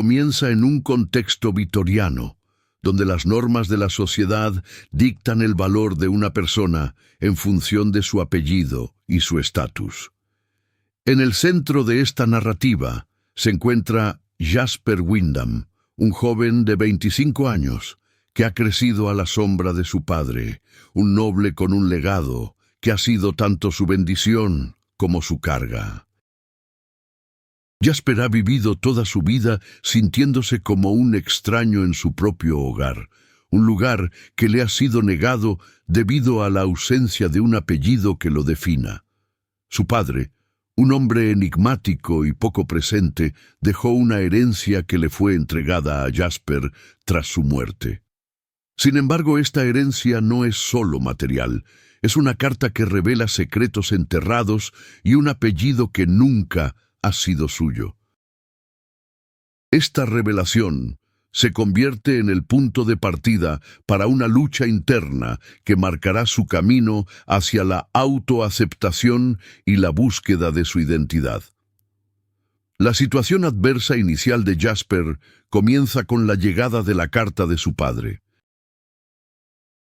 Comienza en un contexto victoriano, donde las normas de la sociedad dictan el valor de una persona en función de su apellido y su estatus. En el centro de esta narrativa se encuentra Jasper Wyndham, un joven de 25 años que ha crecido a la sombra de su padre, un noble con un legado que ha sido tanto su bendición como su carga. Jasper ha vivido toda su vida sintiéndose como un extraño en su propio hogar, un lugar que le ha sido negado debido a la ausencia de un apellido que lo defina. Su padre, un hombre enigmático y poco presente, dejó una herencia que le fue entregada a Jasper tras su muerte. Sin embargo, esta herencia no es solo material, es una carta que revela secretos enterrados y un apellido que nunca ha sido suyo. Esta revelación se convierte en el punto de partida para una lucha interna que marcará su camino hacia la autoaceptación y la búsqueda de su identidad. La situación adversa inicial de Jasper comienza con la llegada de la carta de su padre.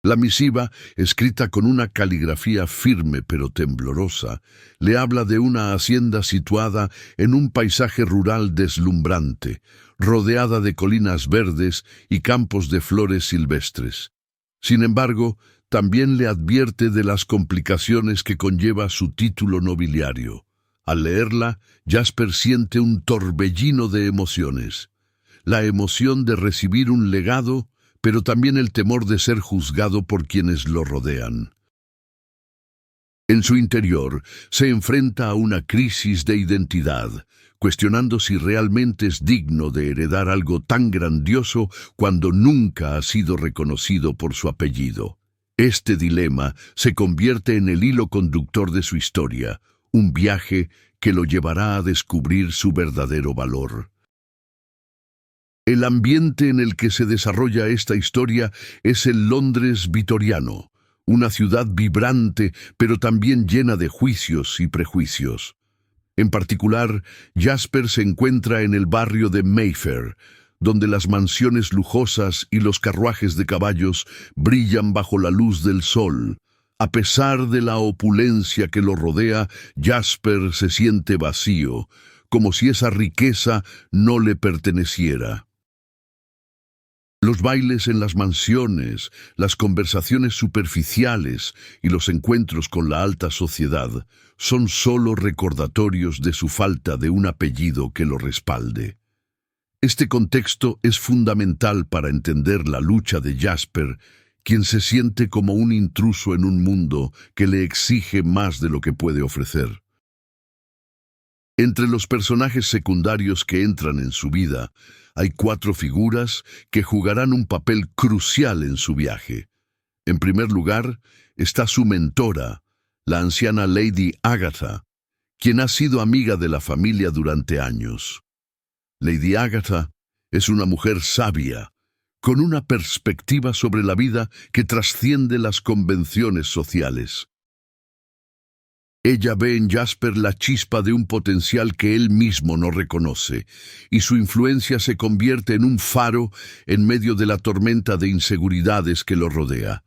La misiva, escrita con una caligrafía firme pero temblorosa, le habla de una hacienda situada en un paisaje rural deslumbrante, rodeada de colinas verdes y campos de flores silvestres. Sin embargo, también le advierte de las complicaciones que conlleva su título nobiliario. Al leerla, Jasper siente un torbellino de emociones. La emoción de recibir un legado, pero también el temor de ser juzgado por quienes lo rodean. En su interior, se enfrenta a una crisis de identidad, cuestionando si realmente es digno de heredar algo tan grandioso cuando nunca ha sido reconocido por su apellido. Este dilema se convierte en el hilo conductor de su historia, un viaje que lo llevará a descubrir su verdadero valor. El ambiente en el que se desarrolla esta historia es el Londres victoriano, una ciudad vibrante pero también llena de juicios y prejuicios. En particular, Jasper se encuentra en el barrio de Mayfair, donde las mansiones lujosas y los carruajes de caballos brillan bajo la luz del sol. A pesar de la opulencia que lo rodea, Jasper se siente vacío, como si esa riqueza no le perteneciera. Los bailes en las mansiones, las conversaciones superficiales y los encuentros con la alta sociedad son solo recordatorios de su falta de un apellido que lo respalde. Este contexto es fundamental para entender la lucha de Jasper, quien se siente como un intruso en un mundo que le exige más de lo que puede ofrecer. Entre los personajes secundarios que entran en su vida, hay 4 figuras que jugarán un papel crucial en su viaje. En primer lugar, está su mentora, la anciana Lady Agatha, quien ha sido amiga de la familia durante años. Lady Agatha es una mujer sabia, con una perspectiva sobre la vida que trasciende las convenciones sociales. Ella ve en Jasper la chispa de un potencial que él mismo no reconoce, y su influencia se convierte en un faro en medio de la tormenta de inseguridades que lo rodea.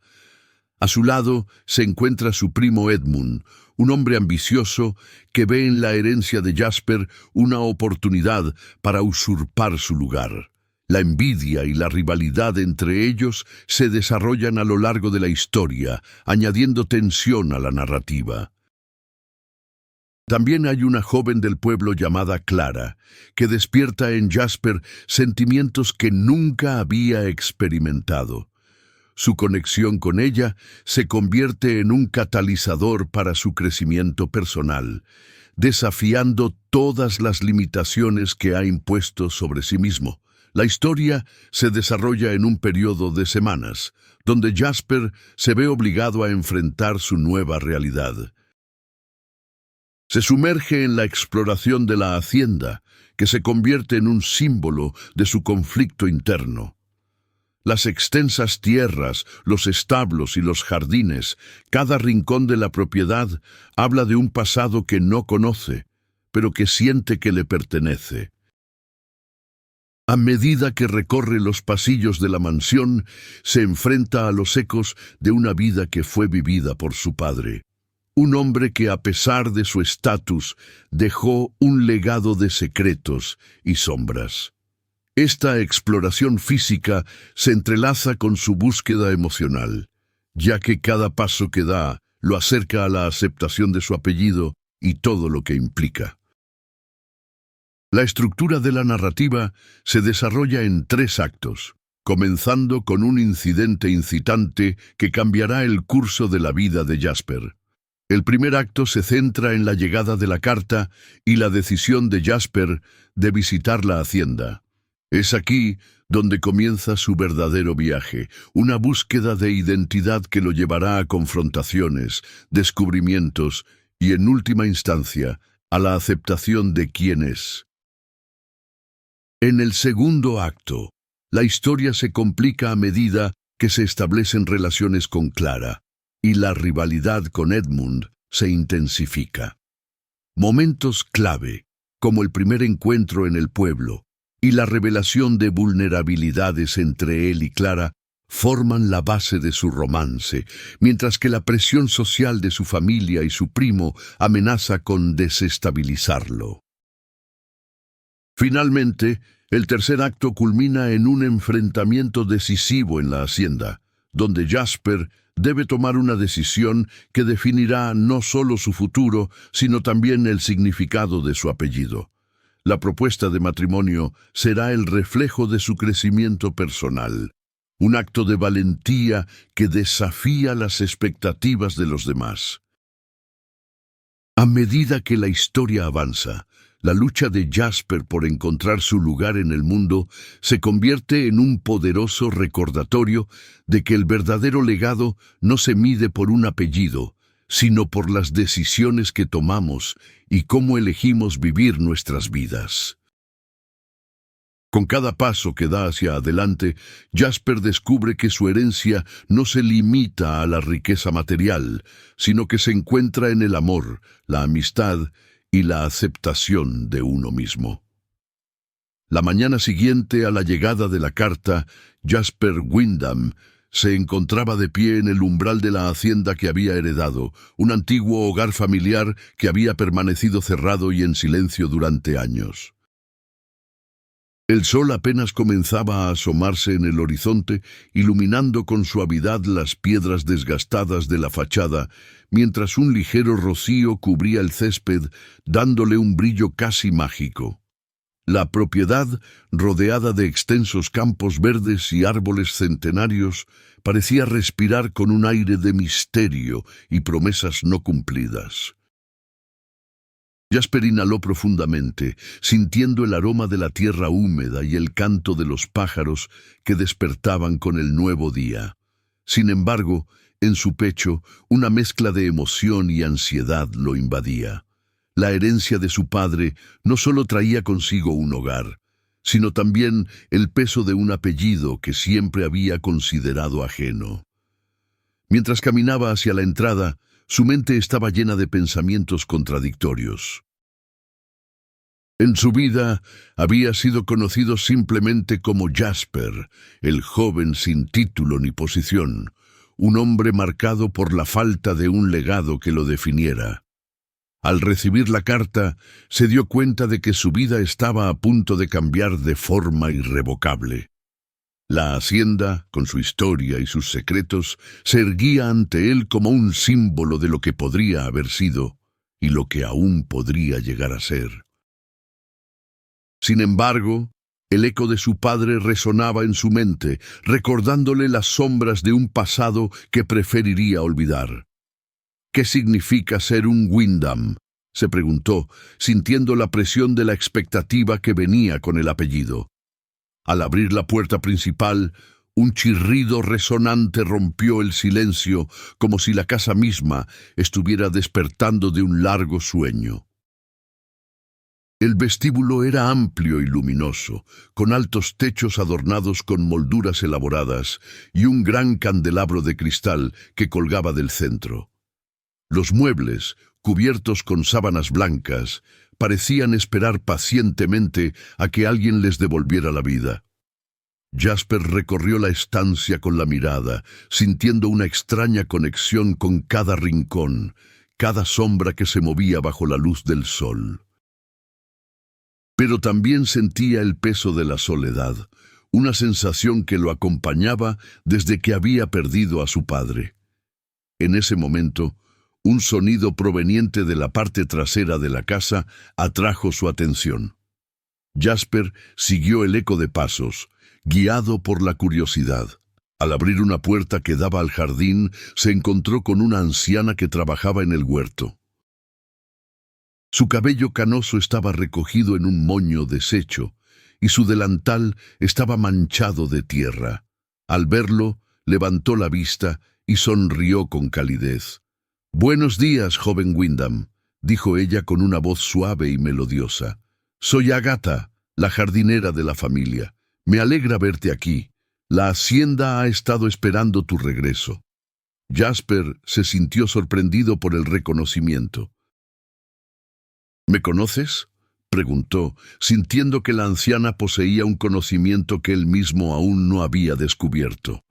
A su lado se encuentra su primo Edmund, un hombre ambicioso que ve en la herencia de Jasper una oportunidad para usurpar su lugar. La envidia y la rivalidad entre ellos se desarrollan a lo largo de la historia, añadiendo tensión a la narrativa. También hay una joven del pueblo llamada Clara, que despierta en Jasper sentimientos que nunca había experimentado. Su conexión con ella se convierte en un catalizador para su crecimiento personal, desafiando todas las limitaciones que ha impuesto sobre sí mismo. La historia se desarrolla en un periodo de semanas, donde Jasper se ve obligado a enfrentar su nueva realidad. Se sumerge en la exploración de la hacienda, que se convierte en un símbolo de su conflicto interno. Las extensas tierras, los establos y los jardines, cada rincón de la propiedad habla de un pasado que no conoce, pero que siente que le pertenece. A medida que recorre los pasillos de la mansión, se enfrenta a los ecos de una vida que fue vivida por su padre. Un hombre que, a pesar de su estatus, dejó un legado de secretos y sombras. Esta exploración física se entrelaza con su búsqueda emocional, ya que cada paso que da lo acerca a la aceptación de su apellido y todo lo que implica. La estructura de la narrativa se desarrolla en 3 actos, comenzando con un incidente incitante que cambiará el curso de la vida de Jasper. El primer acto se centra en la llegada de la carta y la decisión de Jasper de visitar la hacienda. Es aquí donde comienza su verdadero viaje, una búsqueda de identidad que lo llevará a confrontaciones, descubrimientos y, en última instancia, a la aceptación de quién es. En el segundo acto, la historia se complica a medida que se establecen relaciones con Clara, y la rivalidad con Edmund se intensifica. Momentos clave, como el primer encuentro en el pueblo, y la revelación de vulnerabilidades entre él y Clara, forman la base de su romance, mientras que la presión social de su familia y su primo amenaza con desestabilizarlo. Finalmente, el tercer acto culmina en un enfrentamiento decisivo en la hacienda, donde Jasper debe tomar una decisión que definirá no solo su futuro, sino también el significado de su apellido. La propuesta de matrimonio será el reflejo de su crecimiento personal, un acto de valentía que desafía las expectativas de los demás. A medida que la historia avanza, la lucha de Jasper por encontrar su lugar en el mundo se convierte en un poderoso recordatorio de que el verdadero legado no se mide por un apellido, sino por las decisiones que tomamos y cómo elegimos vivir nuestras vidas. Con cada paso que da hacia adelante, Jasper descubre que su herencia no se limita a la riqueza material, sino que se encuentra en el amor, la amistad y la aceptación de uno mismo. La mañana siguiente a la llegada de la carta, Jasper Wyndham se encontraba de pie en el umbral de la hacienda que había heredado, un antiguo hogar familiar que había permanecido cerrado y en silencio durante años. El sol apenas comenzaba a asomarse en el horizonte, iluminando con suavidad las piedras desgastadas de la fachada, mientras un ligero rocío cubría el césped, dándole un brillo casi mágico. La propiedad, rodeada de extensos campos verdes y árboles centenarios, parecía respirar con un aire de misterio y promesas no cumplidas. Jasper inhaló profundamente, sintiendo el aroma de la tierra húmeda y el canto de los pájaros que despertaban con el nuevo día. Sin embargo, en su pecho, una mezcla de emoción y ansiedad lo invadía. La herencia de su padre no solo traía consigo un hogar, sino también el peso de un apellido que siempre había considerado ajeno. Mientras caminaba hacia la entrada, su mente estaba llena de pensamientos contradictorios. En su vida había sido conocido simplemente como Jasper, el joven sin título ni posición, un hombre marcado por la falta de un legado que lo definiera. Al recibir la carta, se dio cuenta de que su vida estaba a punto de cambiar de forma irrevocable. La hacienda, con su historia y sus secretos, se erguía ante él como un símbolo de lo que podría haber sido y lo que aún podría llegar a ser. Sin embargo, el eco de su padre resonaba en su mente, recordándole las sombras de un pasado que preferiría olvidar. ¿Qué significa ser un Wyndham?, se preguntó, sintiendo la presión de la expectativa que venía con el apellido. Al abrir la puerta principal, un chirrido resonante rompió el silencio, como si la casa misma estuviera despertando de un largo sueño. El vestíbulo era amplio y luminoso, con altos techos adornados con molduras elaboradas y un gran candelabro de cristal que colgaba del centro. Los muebles, cubiertos con sábanas blancas, parecían esperar pacientemente a que alguien les devolviera la vida. Jasper recorrió la estancia con la mirada, sintiendo una extraña conexión con cada rincón, cada sombra que se movía bajo la luz del sol. Pero también sentía el peso de la soledad, una sensación que lo acompañaba desde que había perdido a su padre. En ese momento, un sonido proveniente de la parte trasera de la casa atrajo su atención. Jasper siguió el eco de pasos, guiado por la curiosidad. Al abrir una puerta que daba al jardín, se encontró con una anciana que trabajaba en el huerto. Su cabello canoso estaba recogido en un moño deshecho, y su delantal estaba manchado de tierra. Al verlo, levantó la vista y sonrió con calidez. «Buenos días, joven Wyndham», dijo ella con una voz suave y melodiosa. «Soy Agatha, la jardinera de la familia. Me alegra verte aquí. La hacienda ha estado esperando tu regreso». Jasper se sintió sorprendido por el reconocimiento. «¿Me conoces?», preguntó, sintiendo que la anciana poseía un conocimiento que él mismo aún no había descubierto.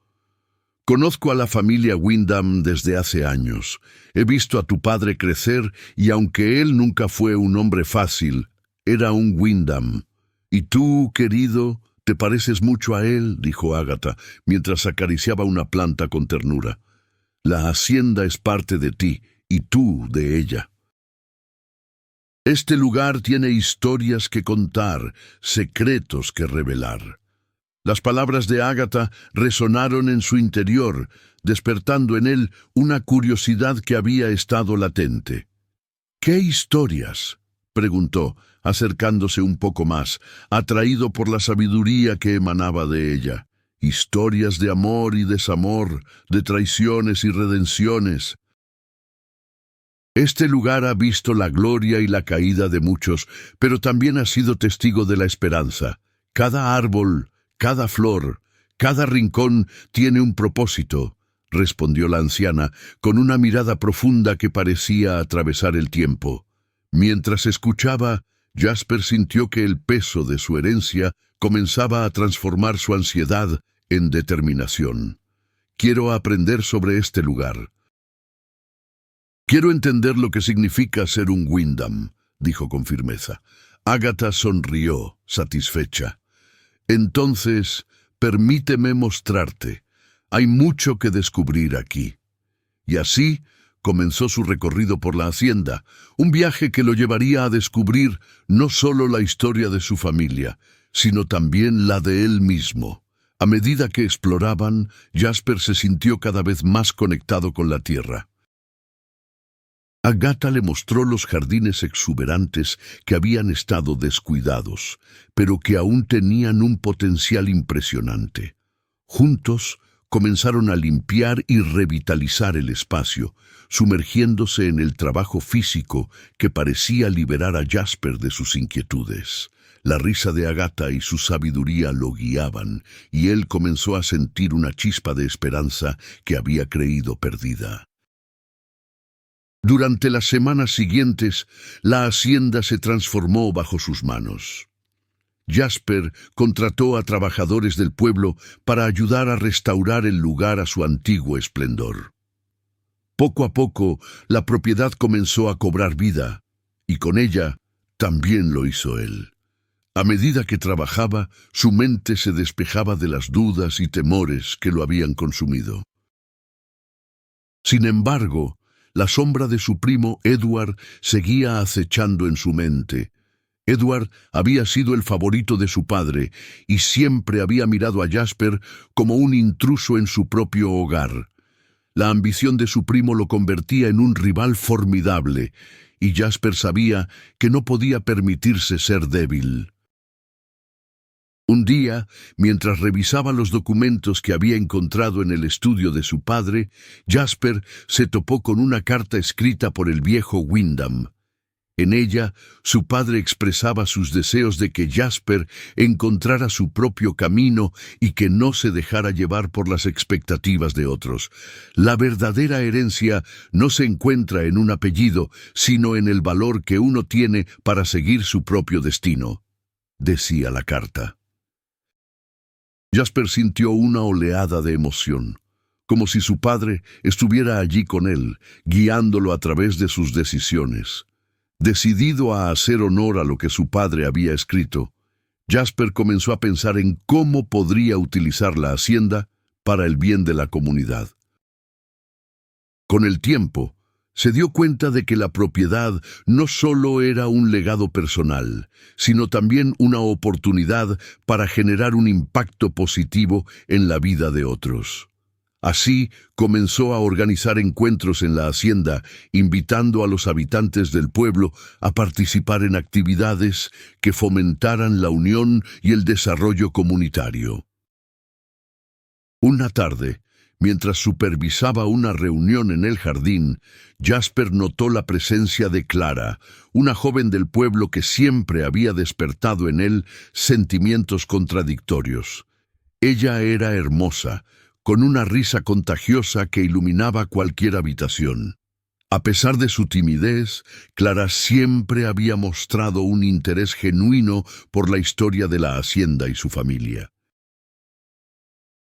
«Conozco a la familia Wyndham desde hace años. He visto a tu padre crecer y aunque él nunca fue un hombre fácil, era un Wyndham. Y tú, querido, te pareces mucho a él», dijo Agatha, mientras acariciaba una planta con ternura. «La hacienda es parte de ti y tú de ella. Este lugar tiene historias que contar, secretos que revelar». Las palabras de Agatha resonaron en su interior, despertando en él una curiosidad que había estado latente. «¿Qué historias?», preguntó, acercándose un poco más, atraído por la sabiduría que emanaba de ella. «Historias de amor y desamor, de traiciones y redenciones». Este lugar ha visto la gloria y la caída de muchos, pero también ha sido testigo de la esperanza. Cada árbol, cada flor, cada rincón tiene un propósito, respondió la anciana, con una mirada profunda que parecía atravesar el tiempo. Mientras escuchaba, Jasper sintió que el peso de su herencia comenzaba a transformar su ansiedad en determinación. «Quiero aprender sobre este lugar. Quiero entender lo que significa ser un Wyndham», dijo con firmeza. Agatha sonrió, satisfecha. «Entonces, permíteme mostrarte. Hay mucho que descubrir aquí». Y así comenzó su recorrido por la hacienda, un viaje que lo llevaría a descubrir no solo la historia de su familia, sino también la de él mismo. A medida que exploraban, Jasper se sintió cada vez más conectado con la tierra. Agatha le mostró los jardines exuberantes que habían estado descuidados, pero que aún tenían un potencial impresionante. Juntos comenzaron a limpiar y revitalizar el espacio, sumergiéndose en el trabajo físico que parecía liberar a Jasper de sus inquietudes. La risa de Agatha y su sabiduría lo guiaban, y él comenzó a sentir una chispa de esperanza que había creído perdida. Durante las semanas siguientes, la hacienda se transformó bajo sus manos. Jasper contrató a trabajadores del pueblo para ayudar a restaurar el lugar a su antiguo esplendor. Poco a poco, la propiedad comenzó a cobrar vida, y con ella también lo hizo él. A medida que trabajaba, su mente se despejaba de las dudas y temores que lo habían consumido. Sin embargo, la sombra de su primo Edward seguía acechando en su mente. Edward había sido el favorito de su padre y siempre había mirado a Jasper como un intruso en su propio hogar. La ambición de su primo lo convertía en un rival formidable, y Jasper sabía que no podía permitirse ser débil. Un día, mientras revisaba los documentos que había encontrado en el estudio de su padre, Jasper se topó con una carta escrita por el viejo Wyndham. En ella, su padre expresaba sus deseos de que Jasper encontrara su propio camino y que no se dejara llevar por las expectativas de otros. La verdadera herencia no se encuentra en un apellido, sino en el valor que uno tiene para seguir su propio destino, decía la carta. Jasper sintió una oleada de emoción, como si su padre estuviera allí con él, guiándolo a través de sus decisiones. Decidido a hacer honor a lo que su padre había escrito, Jasper comenzó a pensar en cómo podría utilizar la hacienda para el bien de la comunidad. Con el tiempo, se dio cuenta de que la propiedad no solo era un legado personal, sino también una oportunidad para generar un impacto positivo en la vida de otros. Así comenzó a organizar encuentros en la hacienda, invitando a los habitantes del pueblo a participar en actividades que fomentaran la unión y el desarrollo comunitario. Una tarde, mientras supervisaba una reunión en el jardín, Jasper notó la presencia de Clara, una joven del pueblo que siempre había despertado en él sentimientos contradictorios. Ella era hermosa, con una risa contagiosa que iluminaba cualquier habitación. A pesar de su timidez, Clara siempre había mostrado un interés genuino por la historia de la hacienda y su familia.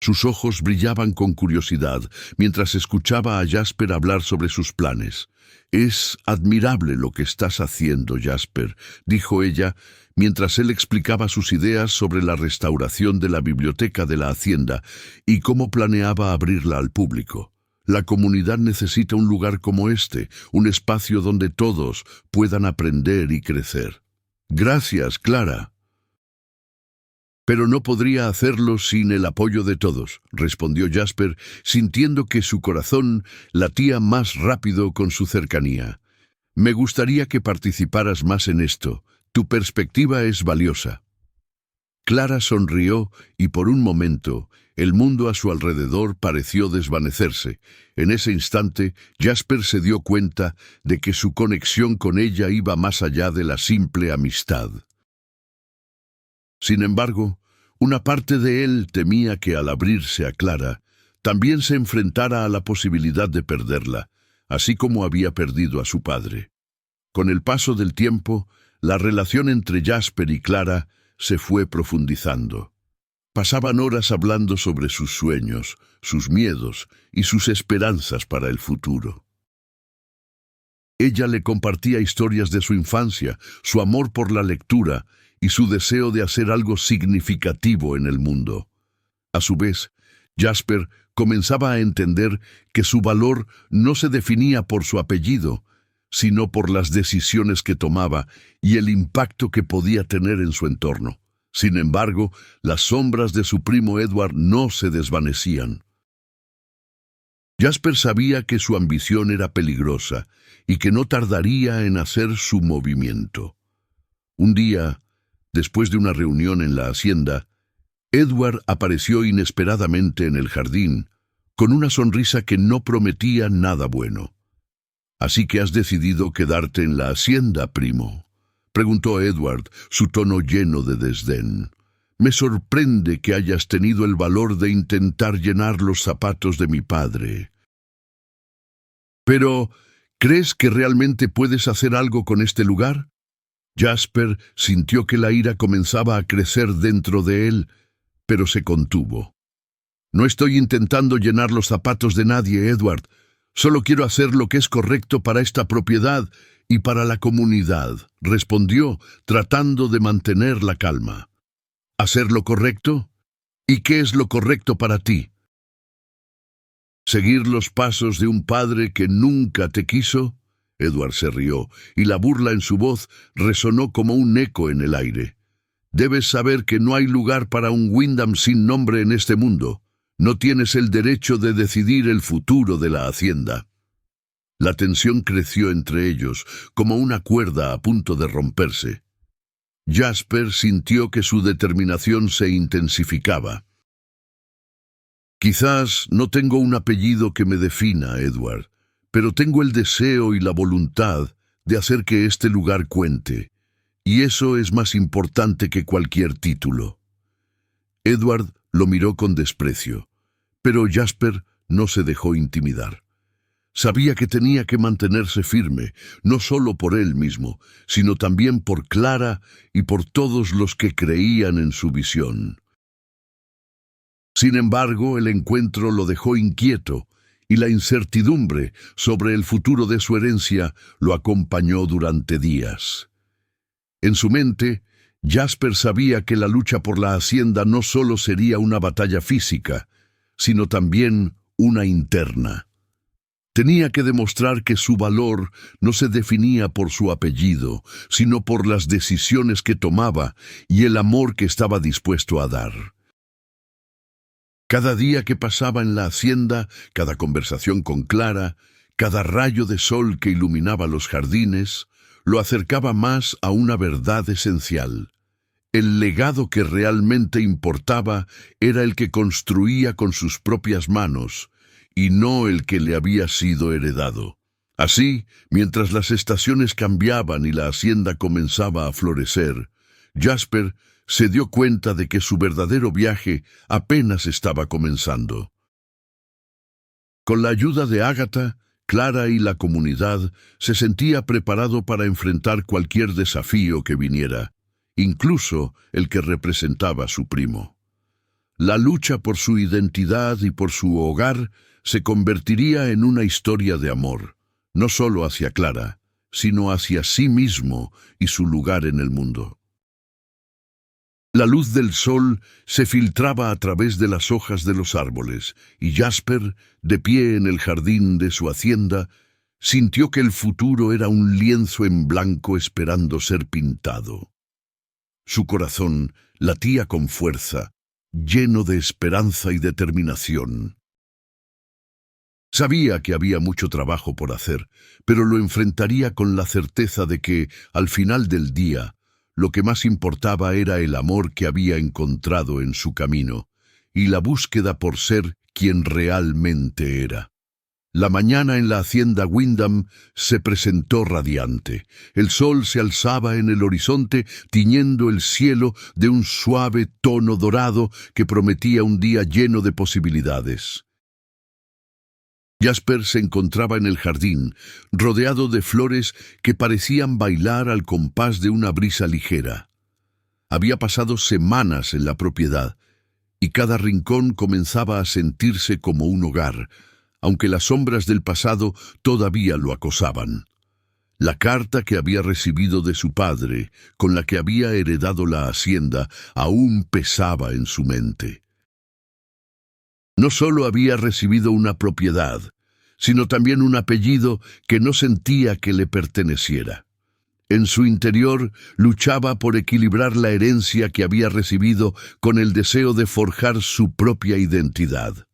Sus ojos brillaban con curiosidad mientras escuchaba a Jasper hablar sobre sus planes. «Es admirable lo que estás haciendo, Jasper», dijo ella, mientras él explicaba sus ideas sobre la restauración de la biblioteca de la hacienda y cómo planeaba abrirla al público. «La comunidad necesita un lugar como este, un espacio donde todos puedan aprender y crecer». «Gracias, Clara». «Pero no podría hacerlo sin el apoyo de todos», respondió Jasper, sintiendo que su corazón latía más rápido con su cercanía. «Me gustaría que participaras más en esto. Tu perspectiva es valiosa». Clara sonrió y por un momento el mundo a su alrededor pareció desvanecerse. En ese instante, Jasper se dio cuenta de que su conexión con ella iba más allá de la simple amistad. Sin embargo, una parte de él temía que al abrirse a Clara, también se enfrentara a la posibilidad de perderla, así como había perdido a su padre. Con el paso del tiempo, la relación entre Jasper y Clara se fue profundizando. Pasaban horas hablando sobre sus sueños, sus miedos y sus esperanzas para el futuro. Ella le compartía historias de su infancia, su amor por la lectura y su deseo de hacer algo significativo en el mundo. A su vez, Jasper comenzaba a entender que su valor no se definía por su apellido, sino por las decisiones que tomaba y el impacto que podía tener en su entorno. Sin embargo, las sombras de su primo Edward no se desvanecían. Jasper sabía que su ambición era peligrosa y que no tardaría en hacer su movimiento. Un día, después de una reunión en la hacienda, Edward apareció inesperadamente en el jardín, con una sonrisa que no prometía nada bueno. «¿Así que has decidido quedarte en la hacienda, primo?», preguntó Edward, su tono lleno de desdén. «Me sorprende que hayas tenido el valor de intentar llenar los zapatos de mi padre. Pero, ¿crees que realmente puedes hacer algo con este lugar?». Jasper sintió que la ira comenzaba a crecer dentro de él, pero se contuvo. «No estoy intentando llenar los zapatos de nadie, Edward. Solo quiero hacer lo que es correcto para esta propiedad y para la comunidad», respondió, tratando de mantener la calma. «¿Hacer lo correcto? ¿Y qué es lo correcto para ti? ¿Seguir los pasos de un padre que nunca te quiso?». Edward se rió, y la burla en su voz resonó como un eco en el aire. «Debes saber que no hay lugar para un Wyndham sin nombre en este mundo. No tienes el derecho de decidir el futuro de la hacienda». La tensión creció entre ellos, como una cuerda a punto de romperse. Jasper sintió que su determinación se intensificaba. «Quizás no tengo un apellido que me defina, Edward, pero tengo el deseo y la voluntad de hacer que este lugar cuente, y eso es más importante que cualquier título. Edward lo miró con desprecio, pero Jasper no se dejó intimidar. Sabía que tenía que mantenerse firme, no solo por él mismo, sino también por Clara y por todos los que creían en su visión. Sin embargo, el encuentro lo dejó inquieto, y la incertidumbre sobre el futuro de su herencia lo acompañó durante días. En su mente, Jasper sabía que la lucha por la hacienda no solo sería una batalla física, sino también una interna. Tenía que demostrar que su valor no se definía por su apellido, sino por las decisiones que tomaba y el amor que estaba dispuesto a dar. Cada día que pasaba en la hacienda, cada conversación con Clara, cada rayo de sol que iluminaba los jardines, lo acercaba más a una verdad esencial. El legado que realmente importaba era el que construía con sus propias manos, y no el que le había sido heredado. Así, mientras las estaciones cambiaban y la hacienda comenzaba a florecer, Jasper se dio cuenta de que su verdadero viaje apenas estaba comenzando. Con la ayuda de Agatha, Clara y la comunidad, se sentía preparado para enfrentar cualquier desafío que viniera, incluso el que representaba a su primo. La lucha por su identidad y por su hogar se convertiría en una historia de amor, no solo hacia Clara, sino hacia sí mismo y su lugar en el mundo. La luz del sol se filtraba a través de las hojas de los árboles, y Jasper, de pie en el jardín de su hacienda, sintió que el futuro era un lienzo en blanco esperando ser pintado. Su corazón latía con fuerza, lleno de esperanza y determinación. Sabía que había mucho trabajo por hacer, pero lo enfrentaría con la certeza de que, al final del día, lo que más importaba era el amor que había encontrado en su camino y la búsqueda por ser quien realmente era. La mañana en la hacienda Wyndham se presentó radiante. El sol se alzaba en el horizonte, tiñendo el cielo de un suave tono dorado que prometía un día lleno de posibilidades. Jasper se encontraba en el jardín, rodeado de flores que parecían bailar al compás de una brisa ligera. Había pasado semanas en la propiedad, y cada rincón comenzaba a sentirse como un hogar, aunque las sombras del pasado todavía lo acosaban. La carta que había recibido de su padre, con la que había heredado la hacienda, aún pesaba en su mente. No solo había recibido una propiedad, sino también un apellido que no sentía que le perteneciera. En su interior luchaba por equilibrar la herencia que había recibido con el deseo de forjar su propia identidad.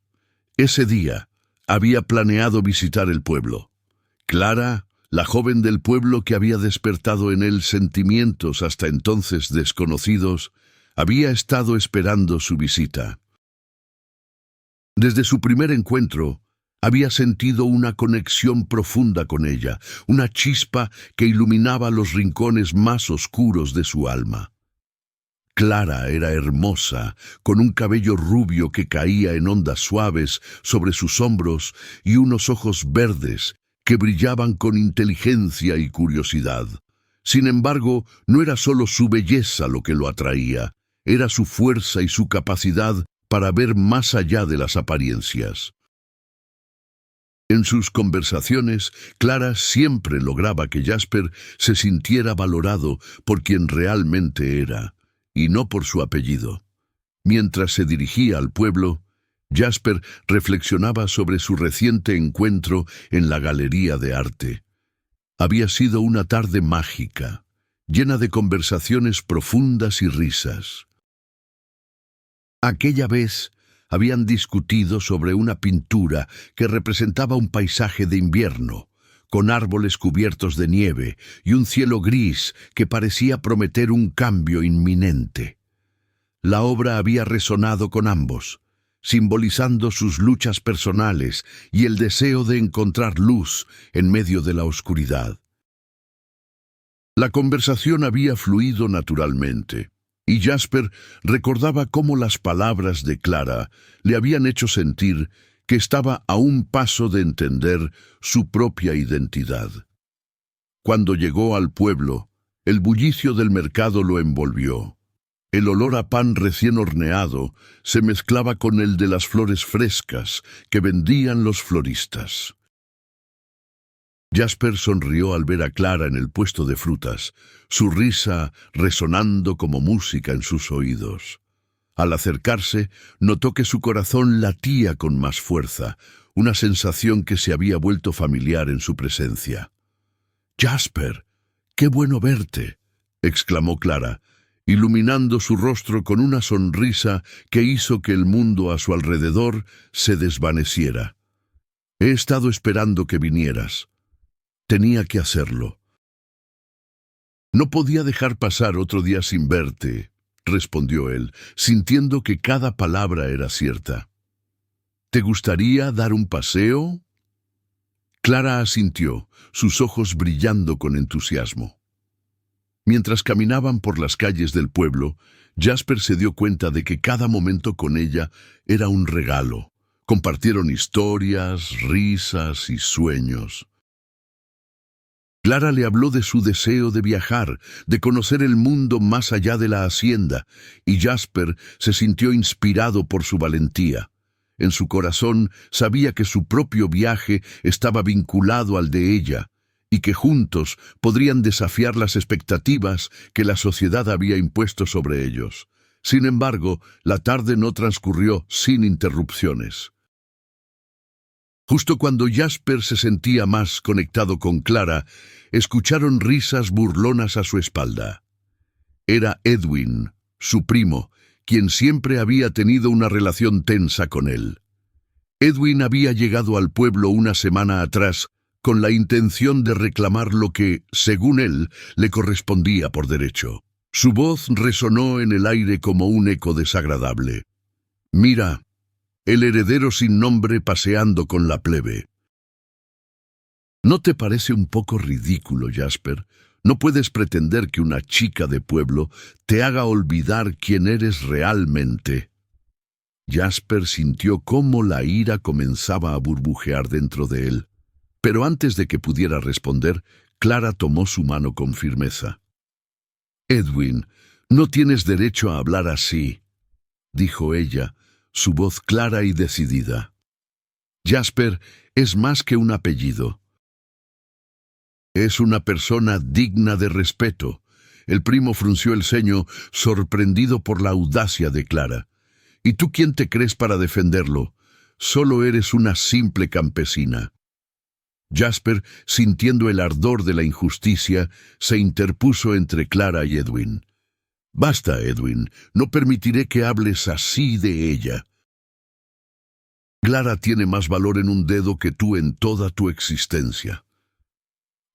Ese día había planeado visitar el pueblo. Clara, la joven del pueblo que había despertado en él sentimientos hasta entonces desconocidos, había estado esperando su visita. Desde su primer encuentro, había sentido una conexión profunda con ella, una chispa que iluminaba los rincones más oscuros de su alma. Clara era hermosa, con un cabello rubio que caía en ondas suaves sobre sus hombros y unos ojos verdes que brillaban con inteligencia y curiosidad. Sin embargo, no era solo su belleza lo que lo atraía, era su fuerza y su capacidad para ver más allá de las apariencias. En sus conversaciones, Clara siempre lograba que Jasper se sintiera valorado por quien realmente era, y no por su apellido. Mientras se dirigía al pueblo, Jasper reflexionaba sobre su reciente encuentro en la galería de arte. Había sido una tarde mágica, llena de conversaciones profundas y risas. Aquella vez habían discutido sobre una pintura que representaba un paisaje de invierno, con árboles cubiertos de nieve y un cielo gris que parecía prometer un cambio inminente. La obra había resonado con ambos, simbolizando sus luchas personales y el deseo de encontrar luz en medio de la oscuridad. La conversación había fluido naturalmente, y Jasper recordaba cómo las palabras de Clara le habían hecho sentir que estaba a un paso de entender su propia identidad. Cuando llegó al pueblo, el bullicio del mercado lo envolvió. El olor a pan recién horneado se mezclaba con el de las flores frescas que vendían los floristas. Jasper sonrió al ver a Clara en el puesto de frutas, su risa resonando como música en sus oídos. Al acercarse, notó que su corazón latía con más fuerza, una sensación que se había vuelto familiar en su presencia. «Jasper, qué bueno verte», exclamó Clara, iluminando su rostro con una sonrisa que hizo que el mundo a su alrededor se desvaneciera. «He estado esperando que vinieras. Tenía que hacerlo». «No podía dejar pasar otro día sin verte», respondió él, sintiendo que cada palabra era cierta. «¿Te gustaría dar un paseo?» Clara asintió, sus ojos brillando con entusiasmo. Mientras caminaban por las calles del pueblo, Jasper se dio cuenta de que cada momento con ella era un regalo. Compartieron historias, risas y sueños. Clara le habló de su deseo de viajar, de conocer el mundo más allá de la hacienda, y Jasper se sintió inspirado por su valentía. En su corazón sabía que su propio viaje estaba vinculado al de ella, y que juntos podrían desafiar las expectativas que la sociedad había impuesto sobre ellos. Sin embargo, la tarde no transcurrió sin interrupciones. Justo cuando Jasper se sentía más conectado con Clara, escucharon risas burlonas a su espalda. Era Edwin, su primo, quien siempre había tenido una relación tensa con él. Edwin había llegado al pueblo una semana atrás con la intención de reclamar lo que, según él, le correspondía por derecho. Su voz resonó en el aire como un eco desagradable. «Mira, el heredero sin nombre paseando con la plebe». ¿No te parece un poco ridículo, Jasper? No puedes pretender que una chica de pueblo te haga olvidar quién eres realmente. Jasper sintió cómo la ira comenzaba a burbujear dentro de él. Pero antes de que pudiera responder, Clara tomó su mano con firmeza. «Edwin, no tienes derecho a hablar así», dijo ella, su voz clara y decidida. «Jasper es más que un apellido. Es una persona digna de respeto». El primo frunció el ceño, sorprendido por la audacia de Clara. «¿Y tú quién te crees para defenderlo? Solo eres una simple campesina». Jasper, sintiendo el ardor de la injusticia, se interpuso entre Clara y Edwin. «Basta, Edwin, no permitiré que hables así de ella. Clara tiene más valor en un dedo que tú en toda tu existencia».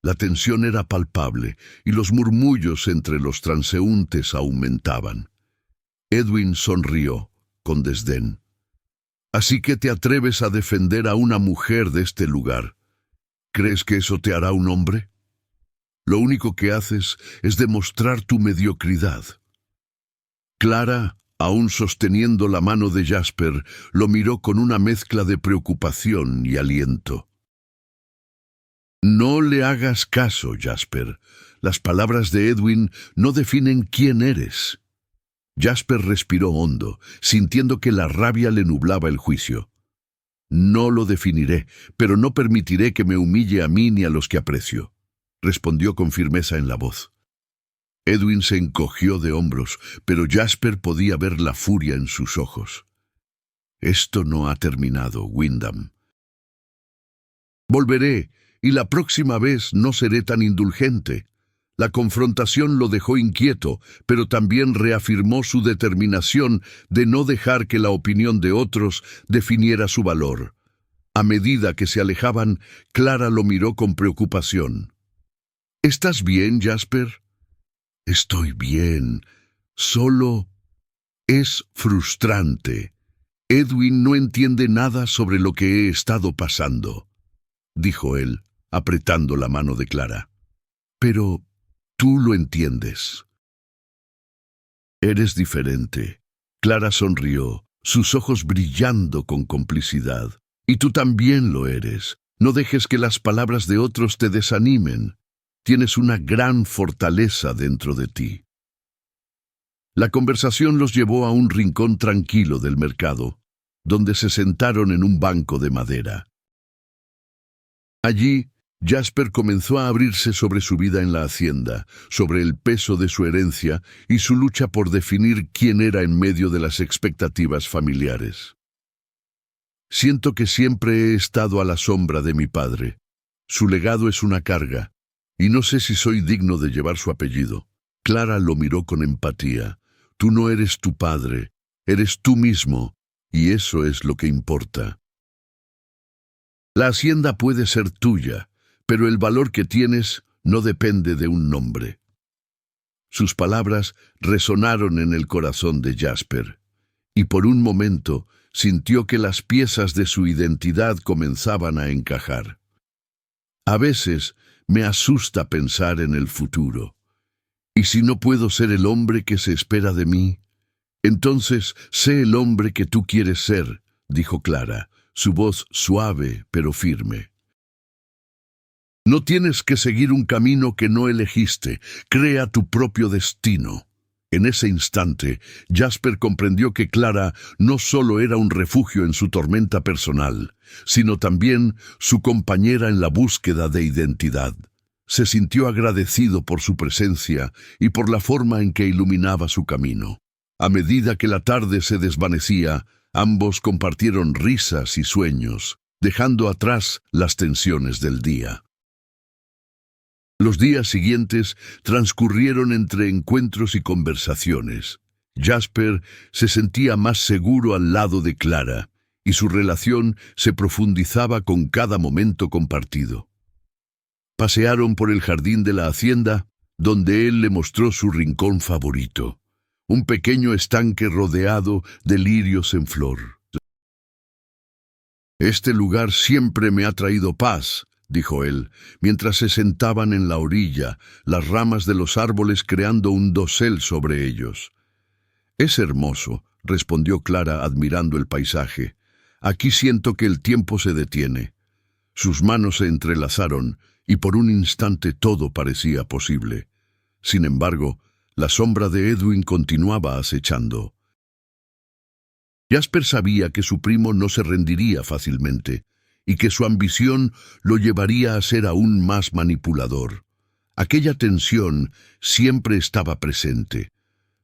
La tensión era palpable y los murmullos entre los transeúntes aumentaban. Edwin sonrió, con desdén. «¿Así que te atreves a defender a una mujer de este lugar? ¿Crees que eso te hará un hombre? Lo único que haces es demostrar tu mediocridad». Clara, aún sosteniendo la mano de Jasper, lo miró con una mezcla de preocupación y aliento. «No le hagas caso, Jasper. Las palabras de Edwin no definen quién eres». Jasper respiró hondo, sintiendo que la rabia le nublaba el juicio. «No lo definiré, pero no permitiré que me humille a mí ni a los que aprecio», respondió con firmeza en la voz. Edwin se encogió de hombros, pero Jasper podía ver la furia en sus ojos. «Esto no ha terminado, Wyndham. Volveré, y la próxima vez no seré tan indulgente». La confrontación lo dejó inquieto, pero también reafirmó su determinación de no dejar que la opinión de otros definiera su valor. A medida que se alejaban, Clara lo miró con preocupación. «¿Estás bien, Jasper?» «Estoy bien. Solo es frustrante. Edwin no entiende nada sobre lo que he estado pasando», dijo él, apretando la mano de Clara. «Pero Tú lo entiendes. Eres diferente. Clara sonrió, sus ojos brillando con complicidad. Y tú también lo eres. No dejes que las palabras de otros te desanimen. Tienes una gran fortaleza dentro de ti. La conversación los llevó a un rincón tranquilo del mercado, donde se sentaron en un banco de madera. Allí, Jasper comenzó a abrirse sobre su vida en la hacienda, sobre el peso de su herencia y su lucha por definir quién era en medio de las expectativas familiares. Siento que siempre he estado a la sombra de mi padre. Su legado es una carga, y no sé si soy digno de llevar su apellido. Clara lo miró con empatía. Tú no eres tu padre, eres tú mismo, y eso es lo que importa. La hacienda puede ser tuya, pero el valor que tienes no depende de un nombre. Sus palabras resonaron en el corazón de Jasper, y por un momento sintió que las piezas de su identidad comenzaban a encajar. A veces me asusta pensar en el futuro. ¿Y si no puedo ser el hombre que se espera de mí? Entonces, sé el hombre que tú quieres ser, dijo Clara, su voz suave pero firme. No tienes que seguir un camino que no elegiste, crea tu propio destino. En ese instante, Jasper comprendió que Clara no solo era un refugio en su tormenta personal, sino también su compañera en la búsqueda de identidad. Se sintió agradecido por su presencia y por la forma en que iluminaba su camino. A medida que la tarde se desvanecía, ambos compartieron risas y sueños, dejando atrás las tensiones del día. Los días siguientes transcurrieron entre encuentros y conversaciones. Jasper se sentía más seguro al lado de Clara, y su relación se profundizaba con cada momento compartido. Pasearon por el jardín de la hacienda, donde él le mostró su rincón favorito, un pequeño estanque rodeado de lirios en flor. Este lugar siempre me ha traído paz, dijo él, mientras se sentaban en la orilla, las ramas de los árboles creando un dosel sobre ellos. Es hermoso, respondió Clara admirando el paisaje. Aquí siento que el tiempo se detiene. Sus manos se entrelazaron, y por un instante todo parecía posible. Sin embargo, la sombra de Edwin continuaba acechando. Jasper sabía que su primo no se rendiría fácilmente, y que su ambición lo llevaría a ser aún más manipulador. Aquella tensión siempre estaba presente,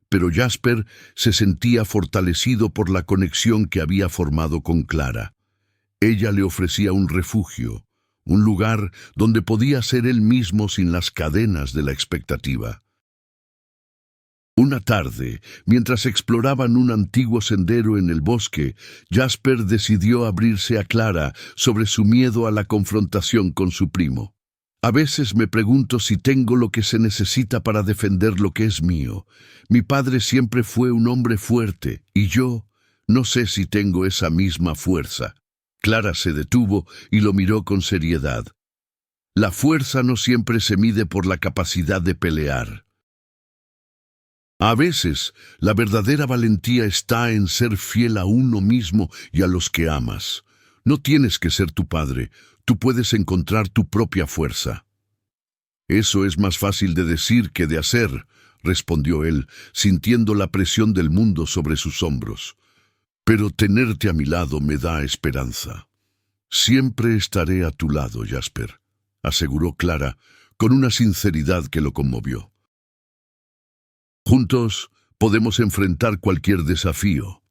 pero Jasper se sentía fortalecido por la conexión que había formado con Clara. Ella le ofrecía un refugio, un lugar donde podía ser él mismo sin las cadenas de la expectativa. Una tarde, mientras exploraban un antiguo sendero en el bosque, Jasper decidió abrirse a Clara sobre su miedo a la confrontación con su primo. A veces me pregunto si tengo lo que se necesita para defender lo que es mío. Mi padre siempre fue un hombre fuerte, y yo no sé si tengo esa misma fuerza. Clara se detuvo y lo miró con seriedad. La fuerza no siempre se mide por la capacidad de pelear. A veces, la verdadera valentía está en ser fiel a uno mismo y a los que amas. No tienes que ser tu padre, tú puedes encontrar tu propia fuerza. Eso es más fácil de decir que de hacer, respondió él, sintiendo la presión del mundo sobre sus hombros. Pero tenerte a mi lado me da esperanza. Siempre estaré a tu lado, Jasper, aseguró Clara, con una sinceridad que lo conmovió. Juntos podemos enfrentar cualquier desafío.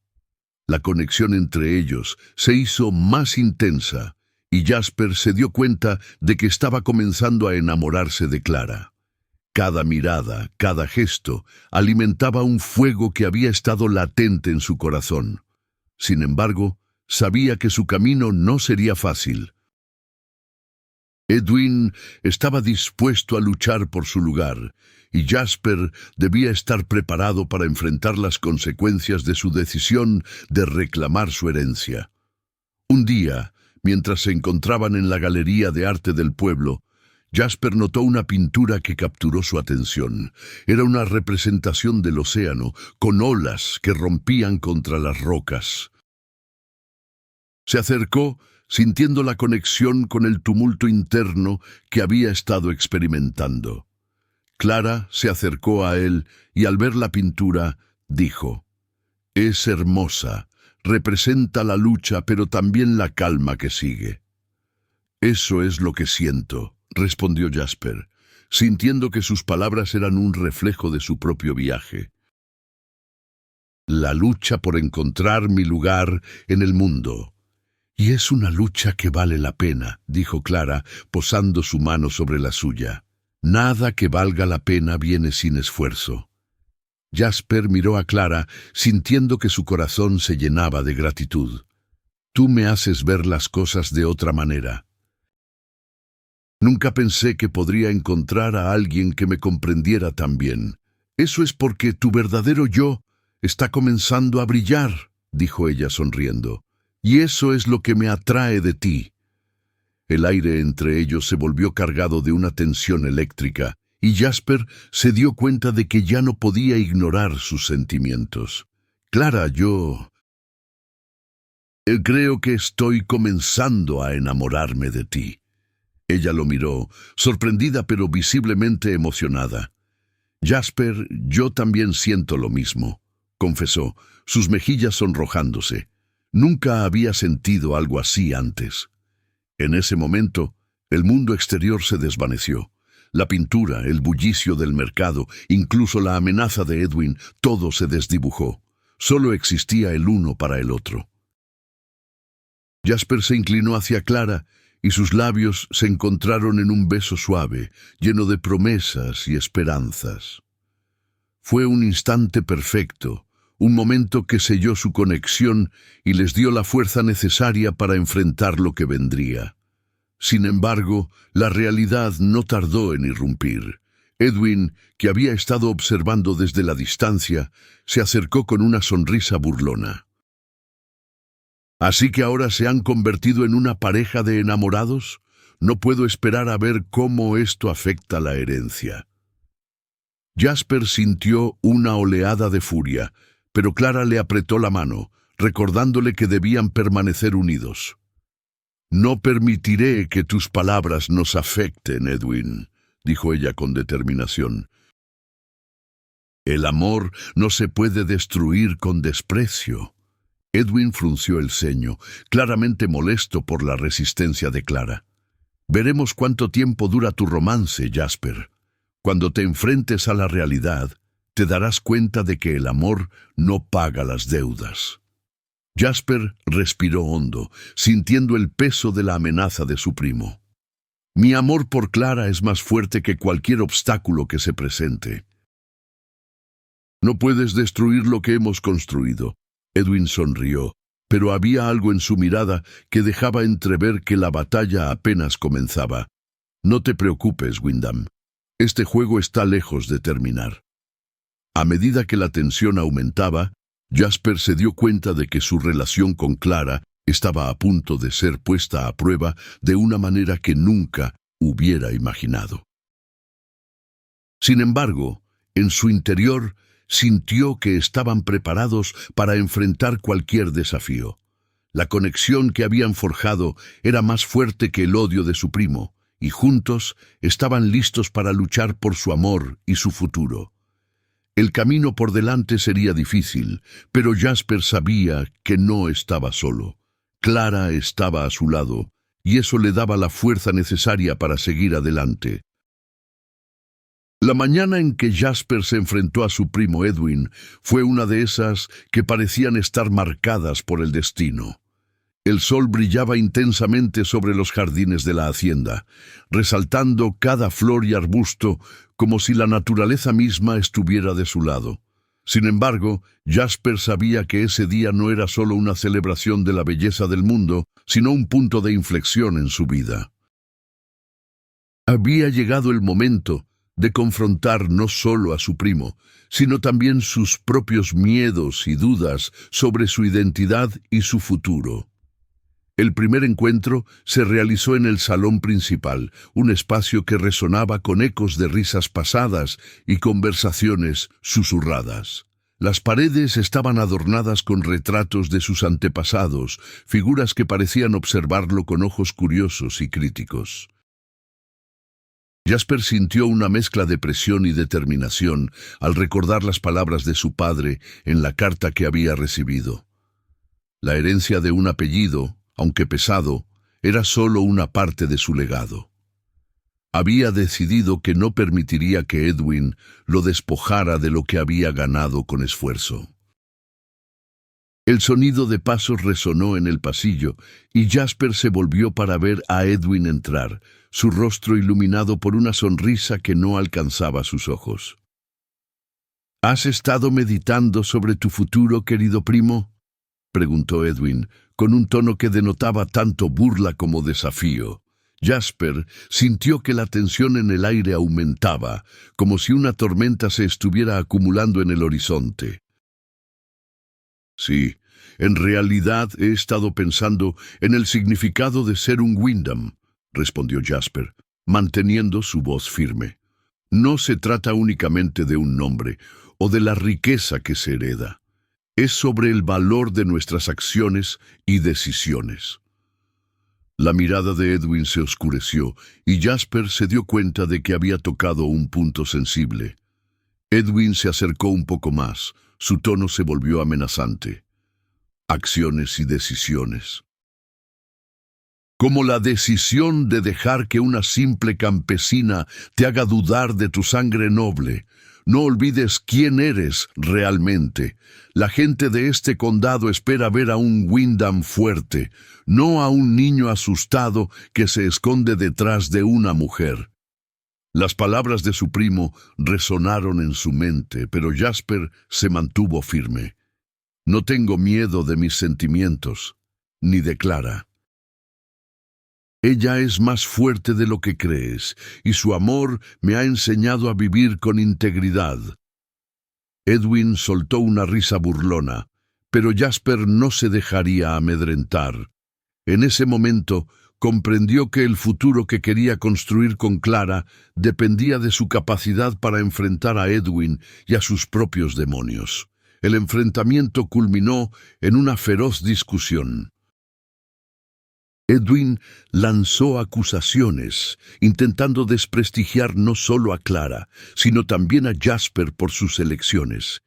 La conexión entre ellos se hizo más intensa y Jasper se dio cuenta de que estaba comenzando a enamorarse de Clara. Cada mirada, cada gesto, alimentaba un fuego que había estado latente en su corazón. Sin embargo, sabía que su camino no sería fácil. Edwin estaba dispuesto a luchar por su lugar, y Jasper debía estar preparado para enfrentar las consecuencias de su decisión de reclamar su herencia. Un día, mientras se encontraban en la galería de arte del pueblo, Jasper notó una pintura que capturó su atención. Era una representación del océano, con olas que rompían contra las rocas. Se acercó, sintiendo la conexión con el tumulto interno que había estado experimentando. Clara se acercó a él y al ver la pintura, dijo: «Es hermosa, representa la lucha, pero también la calma que sigue». «Eso es lo que siento», respondió Jasper, sintiendo que sus palabras eran un reflejo de su propio viaje. «La lucha por encontrar mi lugar en el mundo». «Y es una lucha que vale la pena», dijo Clara, posando su mano sobre la suya. «Nada que valga la pena viene sin esfuerzo». Jasper miró a Clara, sintiendo que su corazón se llenaba de gratitud. «Tú me haces ver las cosas de otra manera. Nunca pensé que podría encontrar a alguien que me comprendiera tan bien. Eso es porque tu verdadero yo está comenzando a brillar», dijo ella sonriendo. «Y eso es lo que me atrae de ti». El aire entre ellos se volvió cargado de una tensión eléctrica, y Jasper se dio cuenta de que ya no podía ignorar sus sentimientos. «Clara, yo creo que estoy comenzando a enamorarme de ti». Ella lo miró, sorprendida pero visiblemente emocionada. «Jasper, yo también siento lo mismo», confesó, sus mejillas sonrojándose. Nunca había sentido algo así antes. En ese momento, el mundo exterior se desvaneció. La pintura, el bullicio del mercado, incluso la amenaza de Edwin, todo se desdibujó. Solo existía el uno para el otro. Jasper se inclinó hacia Clara y sus labios se encontraron en un beso suave, lleno de promesas y esperanzas. Fue un instante perfecto, un momento que selló su conexión y les dio la fuerza necesaria para enfrentar lo que vendría. Sin embargo, la realidad no tardó en irrumpir. Edwin, que había estado observando desde la distancia, se acercó con una sonrisa burlona. «¿Así que ahora se han convertido en una pareja de enamorados? No puedo esperar a ver cómo esto afecta la herencia». Jasper sintió una oleada de furia, pero Clara le apretó la mano, recordándole que debían permanecer unidos. «No permitiré que tus palabras nos afecten, Edwin», dijo ella con determinación. «El amor no se puede destruir con desprecio». Edwin frunció el ceño, claramente molesto por la resistencia de Clara. «Veremos cuánto tiempo dura tu romance, Jasper. Cuando te enfrentes a la realidad, te darás cuenta de que el amor no paga las deudas». Jasper respiró hondo, sintiendo el peso de la amenaza de su primo. «Mi amor por Clara es más fuerte que cualquier obstáculo que se presente». «No puedes destruir lo que hemos construido». Edwin sonrió, pero había algo en su mirada que dejaba entrever que la batalla apenas comenzaba. «No te preocupes, Wyndham. Este juego está lejos de terminar». A medida que la tensión aumentaba, Jasper se dio cuenta de que su relación con Clara estaba a punto de ser puesta a prueba de una manera que nunca hubiera imaginado. Sin embargo, en su interior sintió que estaban preparados para enfrentar cualquier desafío. La conexión que habían forjado era más fuerte que el odio de su primo, y juntos estaban listos para luchar por su amor y su futuro. El camino por delante sería difícil, pero Jasper sabía que no estaba solo. Clara estaba a su lado, y eso le daba la fuerza necesaria para seguir adelante. La mañana en que Jasper se enfrentó a su primo Edwin fue una de esas que parecían estar marcadas por el destino. El sol brillaba intensamente sobre los jardines de la hacienda, resaltando cada flor y arbusto como si la naturaleza misma estuviera de su lado. Sin embargo, Jasper sabía que ese día no era solo una celebración de la belleza del mundo, sino un punto de inflexión en su vida. Había llegado el momento de confrontar no solo a su primo, sino también sus propios miedos y dudas sobre su identidad y su futuro. El primer encuentro se realizó en el salón principal, un espacio que resonaba con ecos de risas pasadas y conversaciones susurradas. Las paredes estaban adornadas con retratos de sus antepasados, figuras que parecían observarlo con ojos curiosos y críticos. Jasper sintió una mezcla de presión y determinación al recordar las palabras de su padre en la carta que había recibido. La herencia de un apellido, aunque pesado, era solo una parte de su legado. Había decidido que no permitiría que Edwin lo despojara de lo que había ganado con esfuerzo. El sonido de pasos resonó en el pasillo y Jasper se volvió para ver a Edwin entrar, su rostro iluminado por una sonrisa que no alcanzaba sus ojos. ¿Has estado meditando sobre tu futuro, querido primo?, preguntó Edwin, con un tono que denotaba tanto burla como desafío. Jasper sintió que la tensión en el aire aumentaba, como si una tormenta se estuviera acumulando en el horizonte. Sí, en realidad he estado pensando en el significado de ser un Wyndham, respondió Jasper, manteniendo su voz firme. No se trata únicamente de un nombre o de la riqueza que se hereda. Es sobre el valor de nuestras acciones y decisiones. La mirada de Edwin se oscureció y Jasper se dio cuenta de que había tocado un punto sensible. Edwin se acercó un poco más, su tono se volvió amenazante. Acciones y decisiones. Como la decisión de dejar que una simple campesina te haga dudar de tu sangre noble. No olvides quién eres realmente. La gente de este condado espera ver a un Wyndham fuerte, no a un niño asustado que se esconde detrás de una mujer. Las palabras de su primo resonaron en su mente, pero Jasper se mantuvo firme. No tengo miedo de mis sentimientos, ni de Clara. Ella es más fuerte de lo que crees, y su amor me ha enseñado a vivir con integridad. Edwin soltó una risa burlona, pero Jasper no se dejaría amedrentar. En ese momento comprendió que el futuro que quería construir con Clara dependía de su capacidad para enfrentar a Edwin y a sus propios demonios. El enfrentamiento culminó en una feroz discusión. Edwin lanzó acusaciones, intentando desprestigiar no solo a Clara, sino también a Jasper por sus elecciones.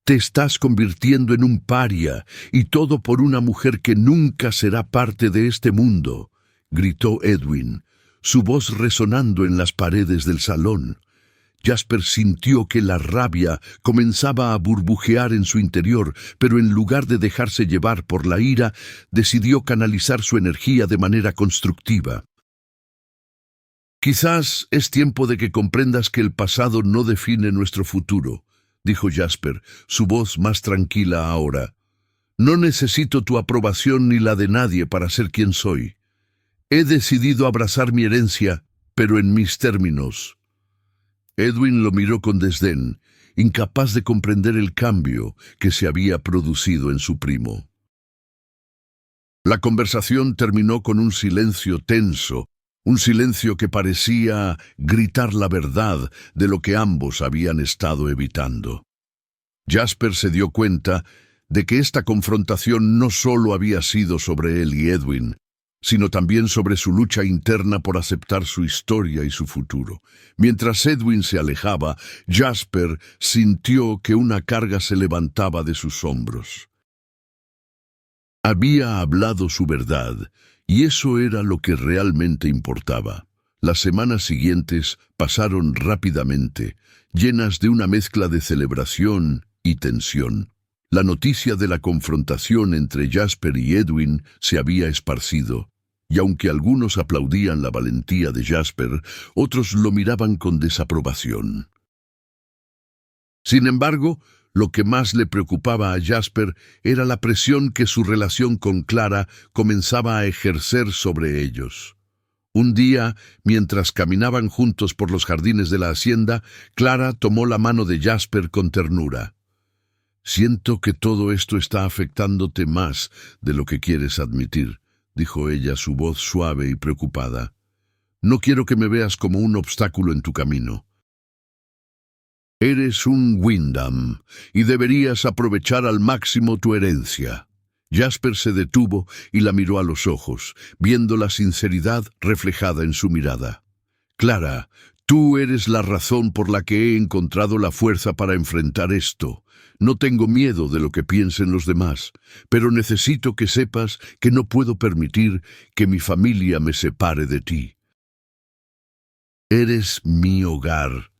Te estás convirtiendo en un paria, y todo por una mujer que nunca será parte de este mundo, gritó Edwin, su voz resonando en las paredes del salón. Jasper sintió que la rabia comenzaba a burbujear en su interior, pero en lugar de dejarse llevar por la ira, decidió canalizar su energía de manera constructiva. Quizás es tiempo de que comprendas que el pasado no define nuestro futuro, dijo Jasper, su voz más tranquila ahora. No necesito tu aprobación ni la de nadie para ser quien soy. He decidido abrazar mi herencia, pero en mis términos. Edwin lo miró con desdén, incapaz de comprender el cambio que se había producido en su primo. La conversación terminó con un silencio tenso, un silencio que parecía gritar la verdad de lo que ambos habían estado evitando. Jasper se dio cuenta de que esta confrontación no solo había sido sobre él y Edwin, sino también sobre su lucha interna por aceptar su historia y su futuro. Mientras Edwin se alejaba, Jasper sintió que una carga se levantaba de sus hombros. Había hablado su verdad, y eso era lo que realmente importaba. Las semanas siguientes pasaron rápidamente, llenas de una mezcla de celebración y tensión. La noticia de la confrontación entre Jasper y Edwin se había esparcido, y aunque algunos aplaudían la valentía de Jasper, otros lo miraban con desaprobación. Sin embargo, lo que más le preocupaba a Jasper era la presión que su relación con Clara comenzaba a ejercer sobre ellos. Un día, mientras caminaban juntos por los jardines de la hacienda, Clara tomó la mano de Jasper con ternura. Siento que todo esto está afectándote más de lo que quieres admitir, dijo ella, su voz suave y preocupada. No quiero que me veas como un obstáculo en tu camino. Eres un Wyndham y deberías aprovechar al máximo tu herencia. Jasper se detuvo y la miró a los ojos, viendo la sinceridad reflejada en su mirada. Clara, tú eres la razón por la que he encontrado la fuerza para enfrentar esto. No tengo miedo de lo que piensen los demás, pero necesito que sepas que no puedo permitir que mi familia me separe de ti. Eres mi hogar.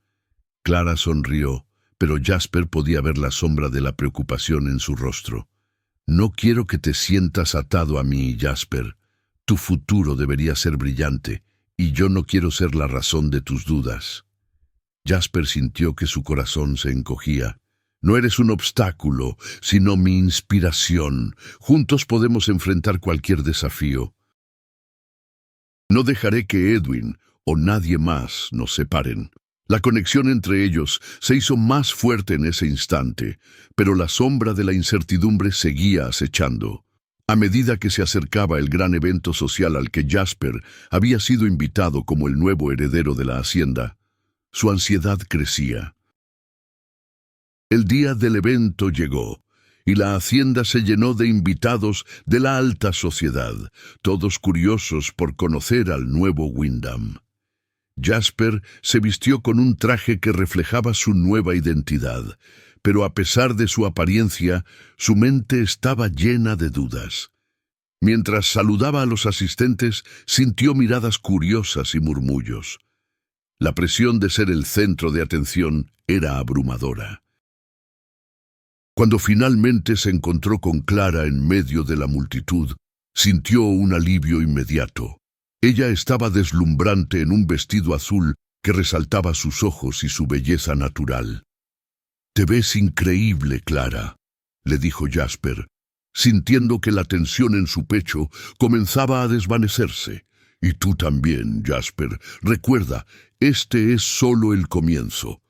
Clara sonrió, pero Jasper podía ver la sombra de la preocupación en su rostro. No quiero que te sientas atado a mí, Jasper. Tu futuro debería ser brillante, y yo no quiero ser la razón de tus dudas. Jasper sintió que su corazón se encogía. No eres un obstáculo, sino mi inspiración. Juntos podemos enfrentar cualquier desafío. No dejaré que Edwin o nadie más nos separen. La conexión entre ellos se hizo más fuerte en ese instante, pero la sombra de la incertidumbre seguía acechando. A medida que se acercaba el gran evento social al que Jasper había sido invitado como el nuevo heredero de la hacienda, su ansiedad crecía. El día del evento llegó, y la hacienda se llenó de invitados de la alta sociedad, todos curiosos por conocer al nuevo Wyndham. Jasper se vistió con un traje que reflejaba su nueva identidad, pero a pesar de su apariencia, su mente estaba llena de dudas. Mientras saludaba a los asistentes, sintió miradas curiosas y murmullos. La presión de ser el centro de atención era abrumadora. Cuando finalmente se encontró con Clara en medio de la multitud, sintió un alivio inmediato. Ella estaba deslumbrante en un vestido azul que resaltaba sus ojos y su belleza natural. «Te ves increíble, Clara», le dijo Jasper, sintiendo que la tensión en su pecho comenzaba a desvanecerse. «Y tú también, Jasper. Recuerda, este es solo el comienzo.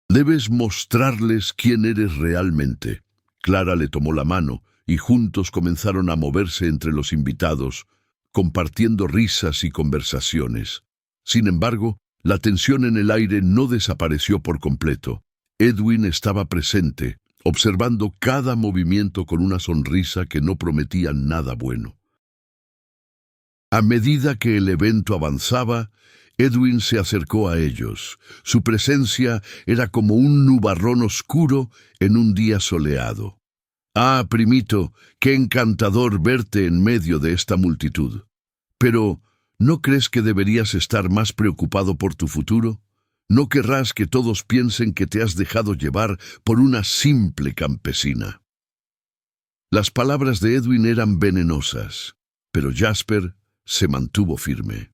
Debes mostrarles quién eres realmente». Clara le tomó la mano y juntos comenzaron a moverse entre los invitados, compartiendo risas y conversaciones. Sin embargo, la tensión en el aire no desapareció por completo. Edwin estaba presente, observando cada movimiento con una sonrisa que no prometía nada bueno. A medida que el evento avanzaba, Edwin se acercó a ellos. Su presencia era como un nubarrón oscuro en un día soleado. «Ah, primito, qué encantador verte en medio de esta multitud. Pero, ¿no crees que deberías estar más preocupado por tu futuro? ¿No querrás que todos piensen que te has dejado llevar por una simple campesina?» Las palabras de Edwin eran venenosas, pero Jasper se mantuvo firme.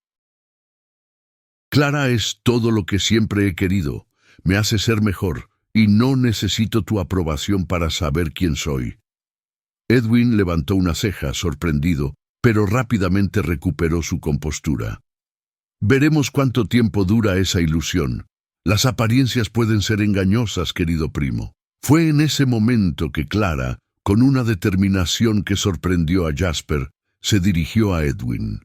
«Clara es todo lo que siempre he querido. Me hace ser mejor, y no necesito tu aprobación para saber quién soy». Edwin levantó una ceja, sorprendido, pero rápidamente recuperó su compostura. «Veremos cuánto tiempo dura esa ilusión. Las apariencias pueden ser engañosas, querido primo». Fue en ese momento que Clara, con una determinación que sorprendió a Jasper, se dirigió a Edwin.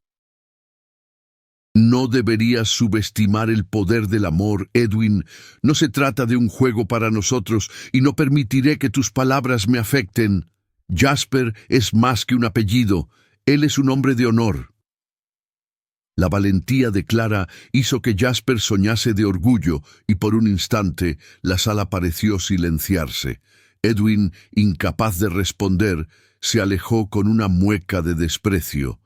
«No deberías subestimar el poder del amor, Edwin. No se trata de un juego para nosotros y no permitiré que tus palabras me afecten. Jasper es más que un apellido. Él es un hombre de honor». La valentía de Clara hizo que Jasper soñase de orgullo y por un instante la sala pareció silenciarse. Edwin, incapaz de responder, se alejó con una mueca de desprecio.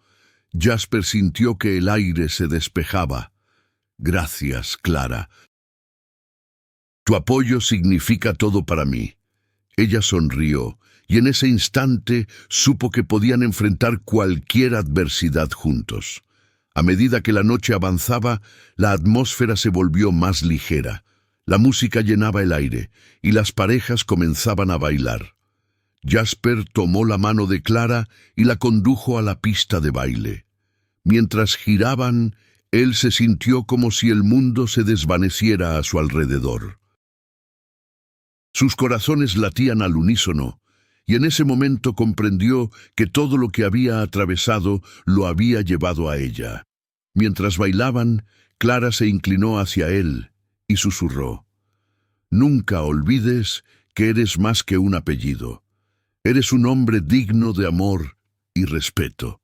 Jasper sintió que el aire se despejaba. «Gracias, Clara. Tu apoyo significa todo para mí». Ella sonrió, y en ese instante supo que podían enfrentar cualquier adversidad juntos. A medida que la noche avanzaba, la atmósfera se volvió más ligera. La música llenaba el aire, y las parejas comenzaban a bailar. Jasper tomó la mano de Clara y la condujo a la pista de baile. Mientras giraban, él se sintió como si el mundo se desvaneciera a su alrededor. Sus corazones latían al unísono, y en ese momento comprendió que todo lo que había atravesado lo había llevado a ella. Mientras bailaban, Clara se inclinó hacia él y susurró: «Nunca olvides que eres más que un apellido. Eres un hombre digno de amor y respeto».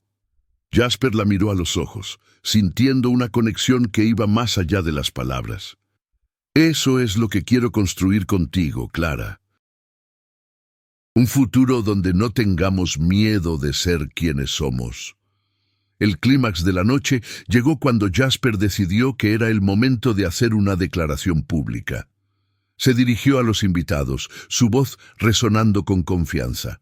Jasper la miró a los ojos, sintiendo una conexión que iba más allá de las palabras. «Eso es lo que quiero construir contigo, Clara. Un futuro donde no tengamos miedo de ser quienes somos». El clímax de la noche llegó cuando Jasper decidió que era el momento de hacer una declaración pública. Se dirigió a los invitados, su voz resonando con confianza.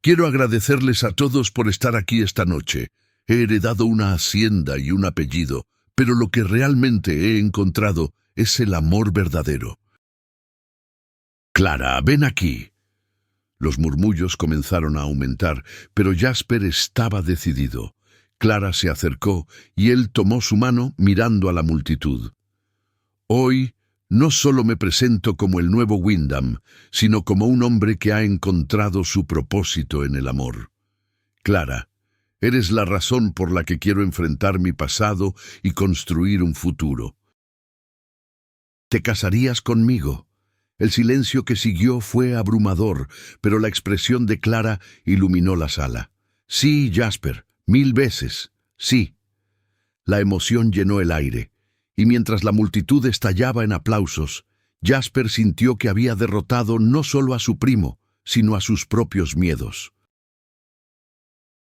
«Quiero agradecerles a todos por estar aquí esta noche. He heredado una hacienda y un apellido, pero lo que realmente he encontrado es el amor verdadero». «Clara, ven aquí». Los murmullos comenzaron a aumentar, pero Jasper estaba decidido. Clara se acercó y él tomó su mano mirando a la multitud. «Hoy no solo me presento como el nuevo Wyndham, sino como un hombre que ha encontrado su propósito en el amor. Clara, eres la razón por la que quiero enfrentar mi pasado y construir un futuro. ¿Te casarías conmigo?». El silencio que siguió fue abrumador, pero la expresión de Clara iluminó la sala. «Sí, Jasper, 1000 veces, sí». La emoción llenó el aire, y mientras la multitud estallaba en aplausos, Jasper sintió que había derrotado no solo a su primo, sino a sus propios miedos.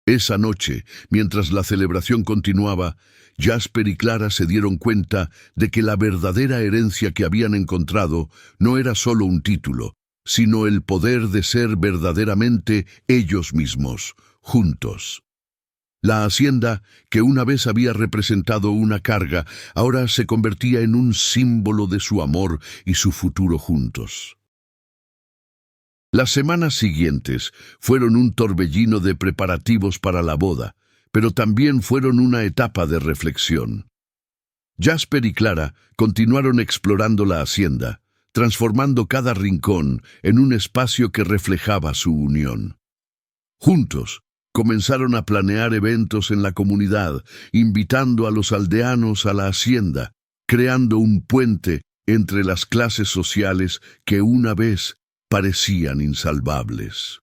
Esa noche, mientras la celebración continuaba, Jasper y Clara se dieron cuenta de que la verdadera herencia que habían encontrado no era solo un título, sino el poder de ser verdaderamente ellos mismos, juntos. La hacienda, que una vez había representado una carga, ahora se convertía en un símbolo de su amor y su futuro juntos. Las semanas siguientes fueron un torbellino de preparativos para la boda, pero también fueron una etapa de reflexión. Jasper y Clara continuaron explorando la hacienda, transformando cada rincón en un espacio que reflejaba su unión. Juntos, comenzaron a planear eventos en la comunidad, invitando a los aldeanos a la hacienda, creando un puente entre las clases sociales que una vez parecían insalvables.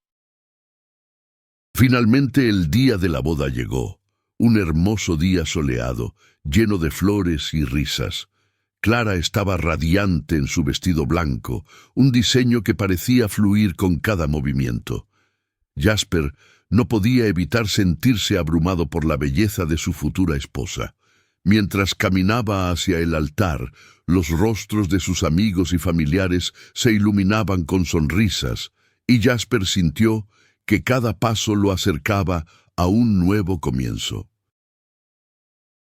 Finalmente el día de la boda llegó, un hermoso día soleado, lleno de flores y risas. Clara estaba radiante en su vestido blanco, un diseño que parecía fluir con cada movimiento. Jasper no podía evitar sentirse abrumado por la belleza de su futura esposa. Mientras caminaba hacia el altar, los rostros de sus amigos y familiares se iluminaban con sonrisas, y Jasper sintió que cada paso lo acercaba a un nuevo comienzo.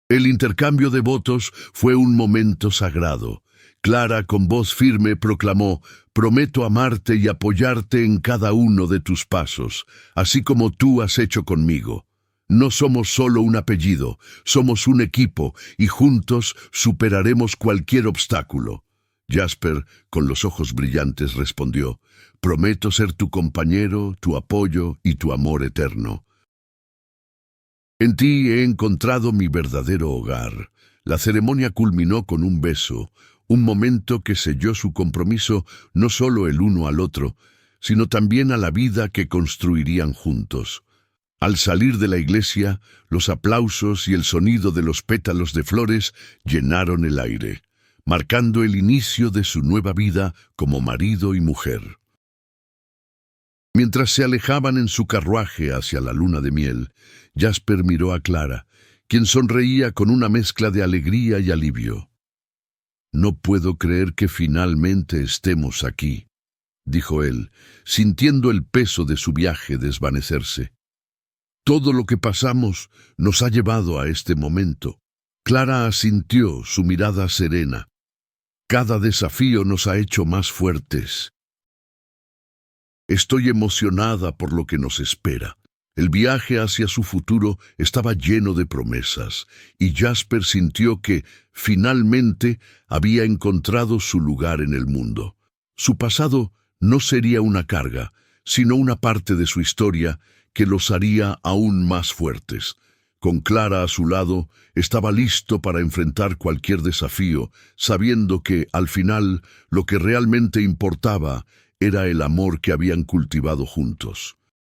El intercambio de votos fue un momento sagrado. Clara, con voz firme, proclamó: «Prometo amarte y apoyarte en cada uno de tus pasos, así como tú has hecho conmigo. No somos solo un apellido, somos un equipo, y juntos superaremos cualquier obstáculo». Jasper, con los ojos brillantes, respondió: «Prometo ser tu compañero, tu apoyo y tu amor eterno. En ti he encontrado mi verdadero hogar». La ceremonia culminó con un beso, un momento que selló su compromiso no solo el uno al otro, sino también a la vida que construirían juntos. Al salir de la iglesia, los aplausos y el sonido de los pétalos de flores llenaron el aire, marcando el inicio de su nueva vida como marido y mujer. Mientras se alejaban en su carruaje hacia la luna de miel, Jasper miró a Clara, quien sonreía con una mezcla de alegría y alivio. «No puedo creer que finalmente estemos aquí», dijo él, sintiendo el peso de su viaje desvanecerse. «Todo lo que pasamos nos ha llevado a este momento». Clara asintió, su mirada serena. «Cada desafío nos ha hecho más fuertes. Estoy emocionada por lo que nos espera». El viaje hacia su futuro estaba lleno de promesas, y Jasper sintió que, finalmente, había encontrado su lugar en el mundo. Su pasado no sería una carga, sino una parte de su historia que los haría aún más fuertes. Con Clara a su lado, estaba listo para enfrentar cualquier desafío, sabiendo que, al final, lo que realmente importaba era el amor que habían cultivado juntos.